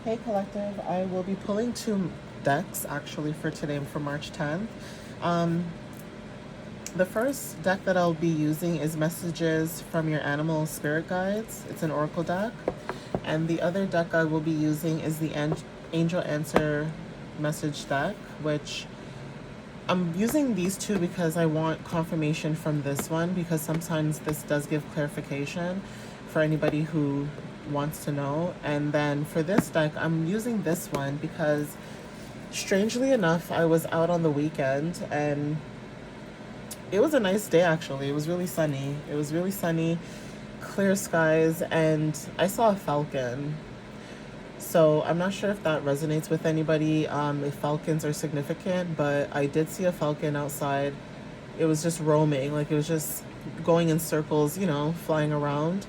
Hey Collective, I will be pulling two decks actually for today and for March 10th. Um, the first deck that I'll be using is Messages from Your Animal Spirit Guides. It's an Oracle deck. And the other deck I will be using is the Angel Answer Message deck, which I'm using these two because I want confirmation from this one, because sometimes this does give clarification for anybody who wants to know. And then for this deck, I'm using this one because strangely enough, I was out on the weekend and it was a nice day actually. It was really sunny. It was really sunny, clear skies, and I saw a falcon. So I'm not sure if that resonates with anybody, if falcons are significant, but I did see a falcon outside. It was just roaming, like it was just going in circles, flying around.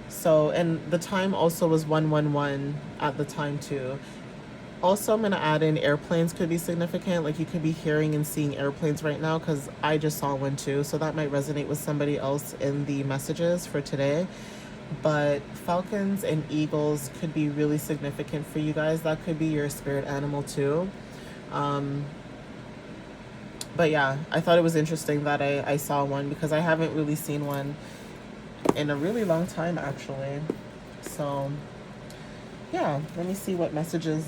So, and the time also was 111 at the time too. Also, I'm going to add in airplanes could be significant. Like you could be hearing and seeing airplanes right now because I just saw one too. So that might resonate with somebody else in the messages for today. But falcons and eagles could be really significant for you guys. That could be your spirit animal too. Um, but yeah, I thought it was interesting that I saw one because I haven't really seen one in a really long time actually. So yeah, let me see what messages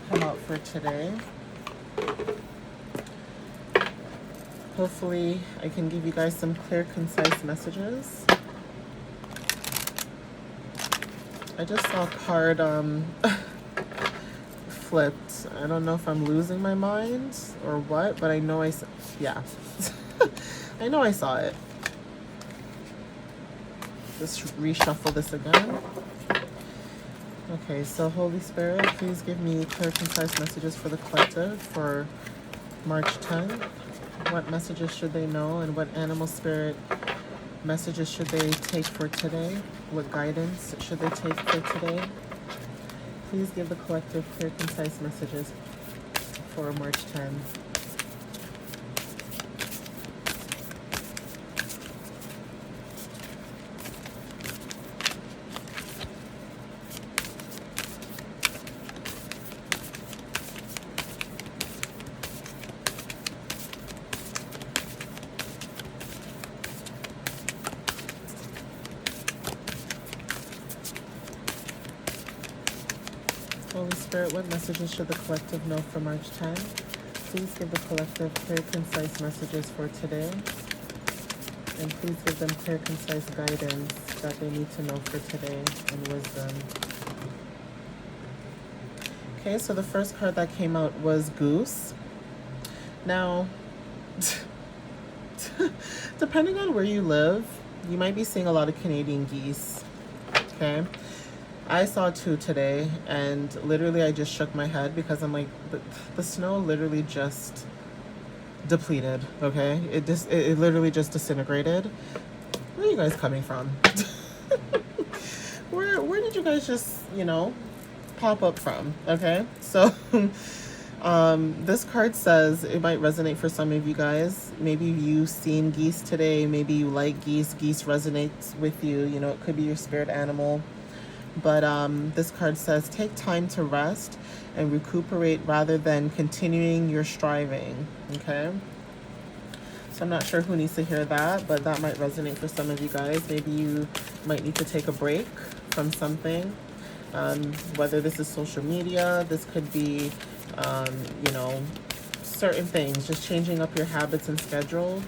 come out for today. Hopefully I can give you guys some clear, concise messages. I just saw a card flipped. I don't know if I'm losing my mind or what, but I know yeah. I know I saw it. Let's reshuffle this again. Okay, so Holy Spirit, please give me clear, concise messages for the collective for March 10th. What messages should they know, and what animal spirit messages should they take for today? What guidance should they take for today? Please give the collective clear, concise messages for March 10th. Holy Spirit, what messages should the collective know for March 10th? Please give the collective clear, concise messages for today. And please give them clear, concise guidance that they need to know for today and wisdom. Okay, so the first card that came out was Goose. Now, depending on where you live, you might be seeing a lot of Canadian geese. Okay. I saw two today, and literally I just shook my head because I'm like, the snow literally just depleted, okay? It literally just disintegrated. Where are you guys coming from? Where did you guys just, pop up from, okay? So this card says it might resonate for some of you guys. Maybe you've seen geese today, maybe you like geese resonates with you, it could be your spirit animal. But this card says, take time to rest and recuperate rather than continuing your striving, okay? So I'm not sure who needs to hear that, but that might resonate for some of you guys. Maybe you might need to take a break from something, whether this is social media, this could be, certain things, just changing up your habits and schedule.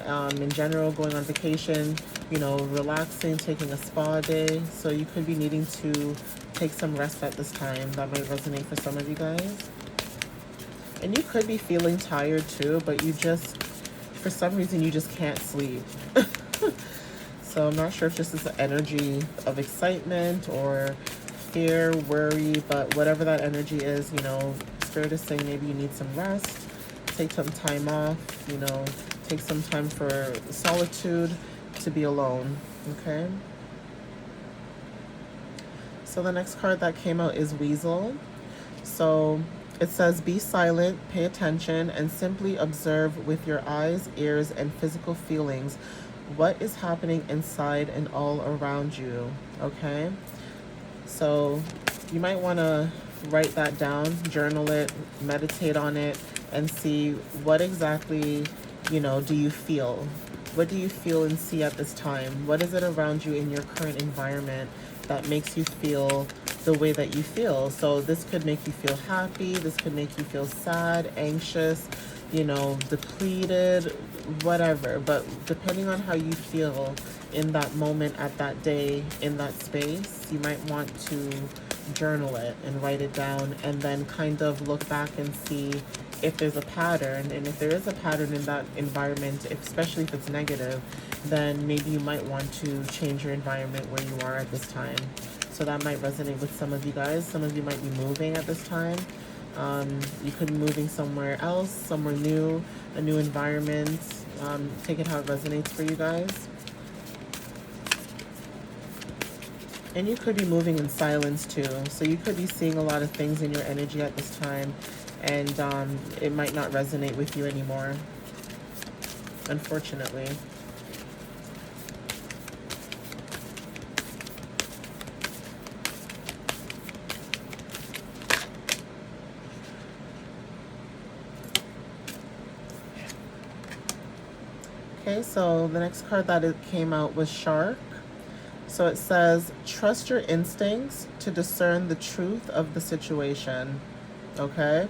In general, going on vacation, relaxing, taking a spa day. So you could be needing to take some rest at this time. That might resonate for some of you guys. And you could be feeling tired too, but for some reason, you just can't sleep. So I'm not sure if this is the energy of excitement or fear, worry, but whatever that energy is, Spirit is saying maybe you need some rest, take some time off, take some time for solitude, to be alone, okay? So the next card that came out is Weasel. So it says, be silent, pay attention, and simply observe with your eyes, ears, and physical feelings what is happening inside and all around you, okay? So you might want to write that down, journal it, meditate on it, and see what exactly, do you feel? What do you feel and see at this time? What is it around you in your current environment that makes you feel the way that you feel? So this could make you feel happy, this could make you feel sad, anxious, depleted, whatever. But depending on how you feel in that moment, at that day, in that space, you might want to journal it and write it down, and then kind of look back and see if there's a pattern. And if there is a pattern in that environment, especially if it's negative, then maybe you might want to change your environment where you are at this time. So that might resonate with some of you guys. Some of you might be moving at this time. You could be moving somewhere else, somewhere new, a new environment. Take it how it resonates for you guys. And you could be moving in silence too. So you could be seeing a lot of things in your energy at this time, and it might not resonate with you anymore, unfortunately. Okay, so the next card that it came out was Shark. So it says, trust your instincts to discern the truth of the situation. Okay?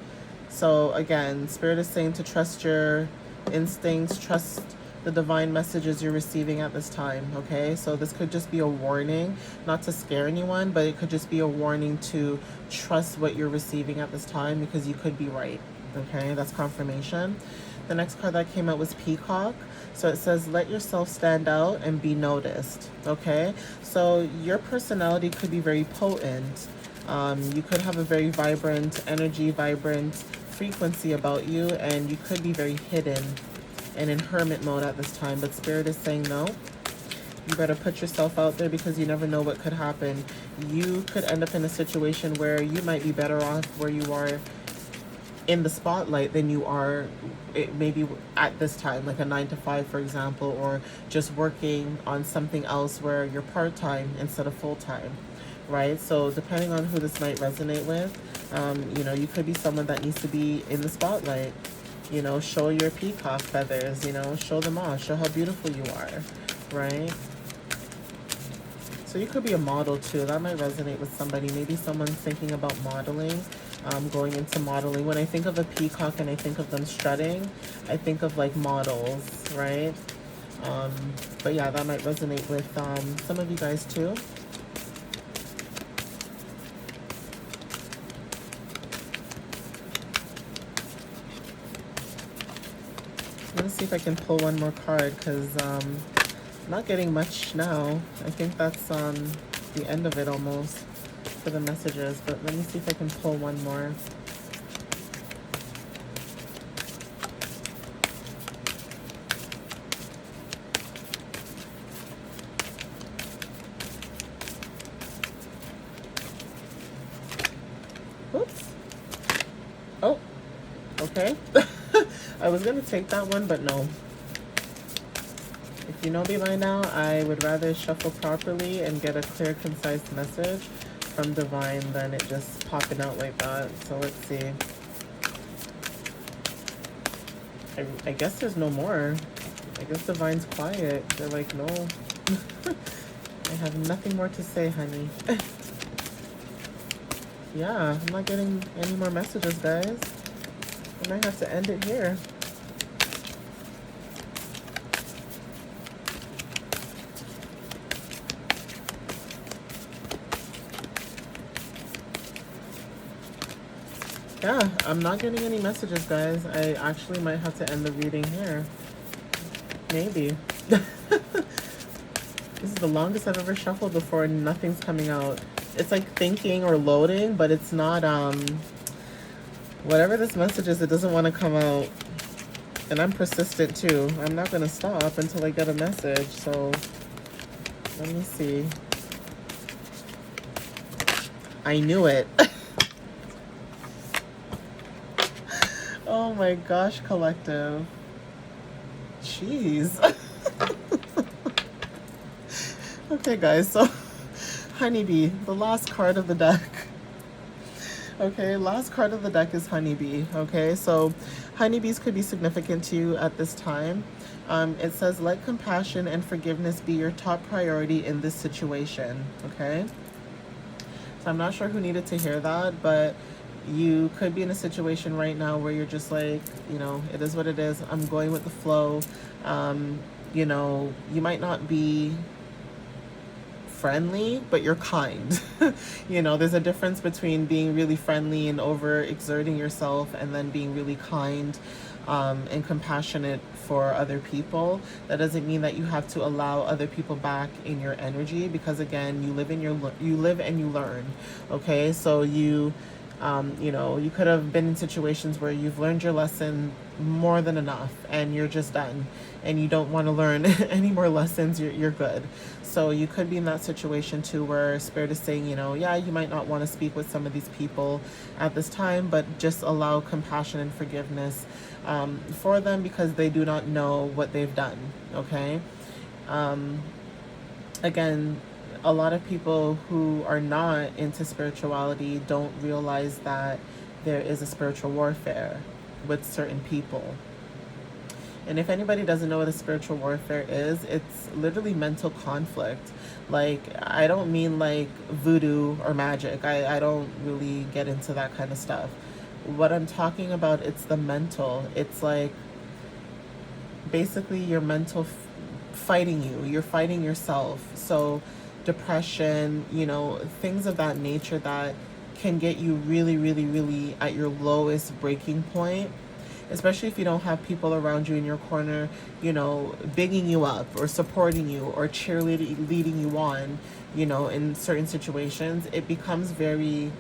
So again, Spirit is saying to trust your instincts, trust the divine messages you're receiving at this time. Okay? So this could just be a warning, not to scare anyone, but it could just be a warning to trust what you're receiving at this time, because you could be right. Okay? That's confirmation. The next card that came out was Peacock. So it says, let yourself stand out and be noticed. Okay? So your personality could be very potent. You could have a very vibrant energy, vibrant frequency about you, and you could be very hidden and in hermit mode at this time. But Spirit is saying no. You better put yourself out there, because you never know what could happen. You could end up in a situation where you might be better off where you are in the spotlight than you are maybe at this time, like a 9 to 5, for example, or just working on something else where you're part-time instead of full-time, right? So depending on who this might resonate with, you could be someone that needs to be in the spotlight. Show your peacock feathers, show them off, show how beautiful you are, right? So you could be a model too. That might resonate with somebody. Maybe someone's thinking about modeling, going into modeling. When I think of a peacock and I think of them strutting, I think of like models, right? But yeah, that might resonate with some of you guys too. I'm gonna see if I can pull one more card, because I'm not getting much now. I think that's the end of it almost for the messages, but let me see if I can pull one more. Oops. Oh, okay. I was gonna take that one, but no. If you know me by now, I would rather shuffle properly and get a clear, concise message from Divine than it just popping out like that. So let's see. I guess there's no more. I guess Divine's quiet. They're like, no. I have nothing more to say, honey. Yeah, I'm not getting any more messages, guys. I might have to end it here. Yeah, I'm not getting any messages, guys. I actually might have to end the reading here. Maybe. This is the longest I've ever shuffled before and nothing's coming out. It's like thinking or loading, but it's not, whatever this message is, it doesn't want to come out. And I'm persistent too. I'm not going to stop until I get a message. So let me see. I knew it. Oh my gosh, collective. Jeez. Okay, guys, so Honeybee, the last card of the deck. Okay, last card of the deck is Honeybee. Okay, so honeybees could be significant to you at this time. It says, let compassion and forgiveness be your top priority in this situation. Okay, so I'm not sure who needed to hear that, but you could be in a situation right now where you're just like, it is what it is. I'm going with the flow. You might not be friendly, but you're kind. There's a difference between being really friendly and over exerting yourself and then being really kind and compassionate for other people. That doesn't mean that you have to allow other people back in your energy, because again, you live and you learn. Okay, so you could have been in situations where you've learned your lesson more than enough and you're just done and you don't want to learn any more lessons. You're good. So you could be in that situation too, where Spirit is saying, yeah, you might not want to speak with some of these people at this time, but just allow compassion and forgiveness for them, because they do not know what they've done. Okay. Again, a lot of people who are not into spirituality don't realize that there is a spiritual warfare with certain people. And if anybody doesn't know what a spiritual warfare is, it's literally mental conflict. Like, I don't mean like voodoo or magic. I don't really get into that kind of stuff. What I'm talking about, it's the mental. It's like basically your mental fighting you. You're fighting yourself. So depression, things of that nature that can get you really, really, really at your lowest breaking point, especially if you don't have people around you in your corner, bigging you up or supporting you or cheerleading, leading you on, in certain situations. It becomes very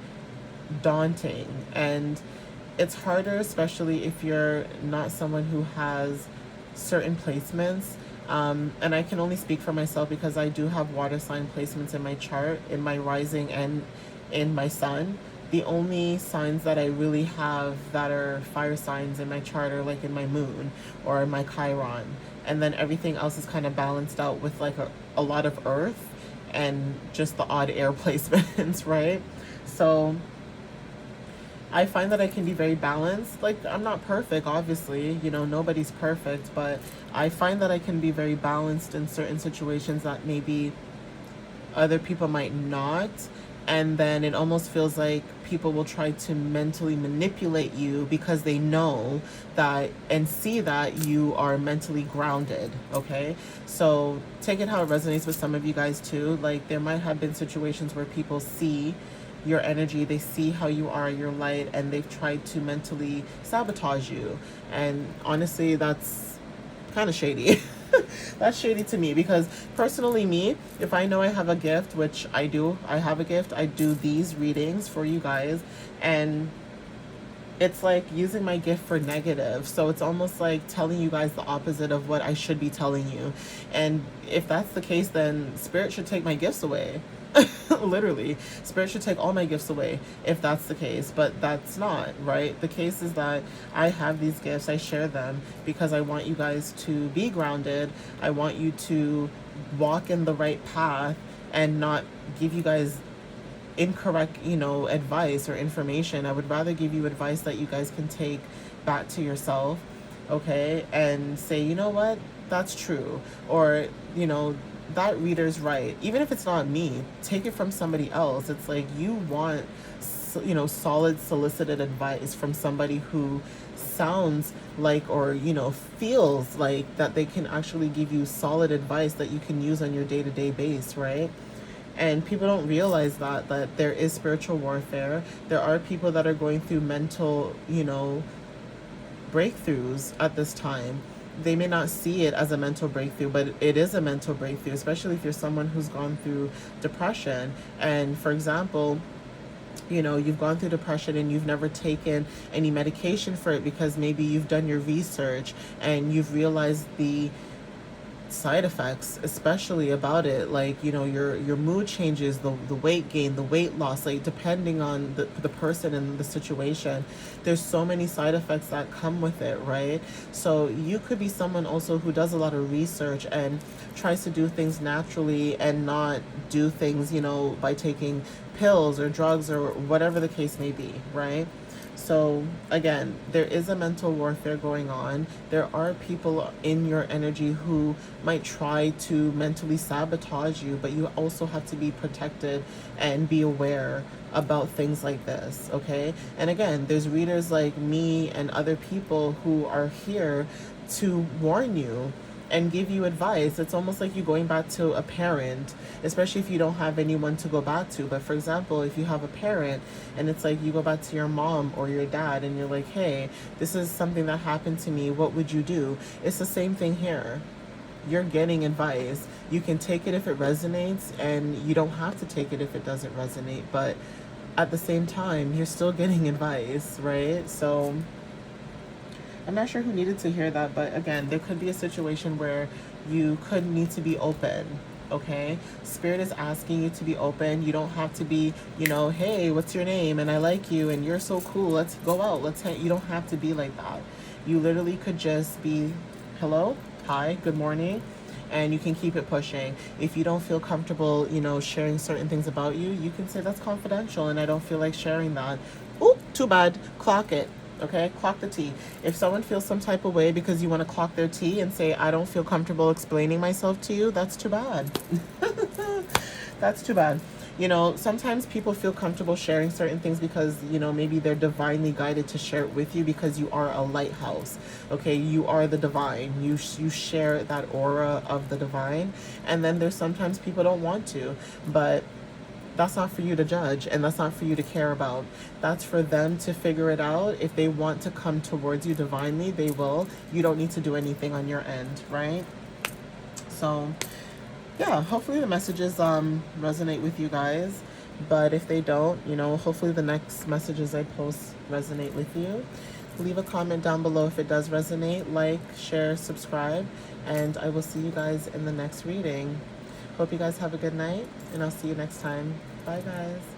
daunting, and it's harder, especially if you're not someone who has certain placements. And I can only speak for myself because I do have water sign placements in my chart, in my rising and in my sun. The only signs that I really have that are fire signs in my chart are like in my moon or my Chiron. And then everything else is kind of balanced out with like a lot of earth and just the odd air placements, right? So I find that I can be very balanced. Like, I'm not perfect, obviously, nobody's perfect, but I find that I can be very balanced in certain situations that maybe other people might not. And then it almost feels like people will try to mentally manipulate you because they know that and see that you are mentally grounded. Okay, so take it how it resonates with some of you guys too. Like, there might have been situations where people see your energy, they see how you are, your light, and they've tried to mentally sabotage you. And honestly, that's kind of shady. That's shady to me, because personally, me, if I know I have a gift, which I do, I have a gift, I do these readings for you guys, and it's like using my gift for negative. So it's almost like telling you guys the opposite of what I should be telling you. And if that's the case, then Spirit should take my gifts away. Literally, Spirit should take all my gifts away if that's the case, but that's not, right? The case is that I have these gifts, I share them because I want you guys to be grounded. I want you to walk in the right path and not give you guys incorrect, advice or information. I would rather give you advice that you guys can take back to yourself, okay, and say, you know what, that's true, or that reader's right. Even if it's not me, take it from somebody else. It's like you want, solid solicited advice from somebody who sounds like, or feels like that they can actually give you solid advice that you can use on your day-to-day base, right? And people don't realize that there is spiritual warfare. There are people that are going through mental, breakthroughs at this time. They may not see it as a mental breakthrough, but it is a mental breakthrough, especially if you're someone who's gone through depression. And for example, you've gone through depression and you've never taken any medication for it because maybe you've done your research and you've realized the side effects, especially about it, like your mood changes, the weight gain, the weight loss, like depending on the person and the situation. There's so many side effects that come with it, right? So you could be someone also who does a lot of research and tries to do things naturally and not do things by taking pills or drugs or whatever the case may be, right? So again, there is a mental warfare going on. There are people in your energy who might try to mentally sabotage you, but you also have to be protected and be aware about things like this, okay? And again, there's readers like me and other people who are here to warn you and give you advice. It's almost like you going back to a parent, especially if you don't have anyone to go back to. But for example, if you have a parent and it's like you go back to your mom or your dad and you're like, hey, this is something that happened to me, what would you do? It's the same thing here. You're getting advice. You can take it if it resonates, and you don't have to take it if it doesn't resonate. But at the same time, you're still getting advice, right? So I'm not sure who needed to hear that, but again, there could be a situation where you could need to be open, okay? Spirit is asking you to be open. You don't have to be, hey, what's your name? And I like you, and you're so cool. Let's go out. You don't have to be like that. You literally could just be, hello, hi, good morning, and you can keep it pushing. If you don't feel comfortable, sharing certain things about you, you can say that's confidential and I don't feel like sharing that. Oop, too bad. Clock it. Okay, clock the tea. If someone feels some type of way because you want to clock their tea and say, I don't feel comfortable explaining myself to you, that's too bad. That's too bad. Sometimes people feel comfortable sharing certain things because, maybe they're divinely guided to share it with you because you are a lighthouse. Okay, you are the divine. You share that aura of the divine. And then there's sometimes people don't want to, but that's not for you to judge, and that's not for you to care about. That's for them to figure it out. If they want to come towards you divinely, they will. You don't need to do anything on your end, right? So yeah, hopefully the messages resonate with you guys. But if they don't, hopefully the next messages I post resonate with you. Leave a comment down below if it does resonate. Like, share, subscribe, and I will see you guys in the next reading. Hope you guys have a good night, and I'll see you next time. Bye, guys.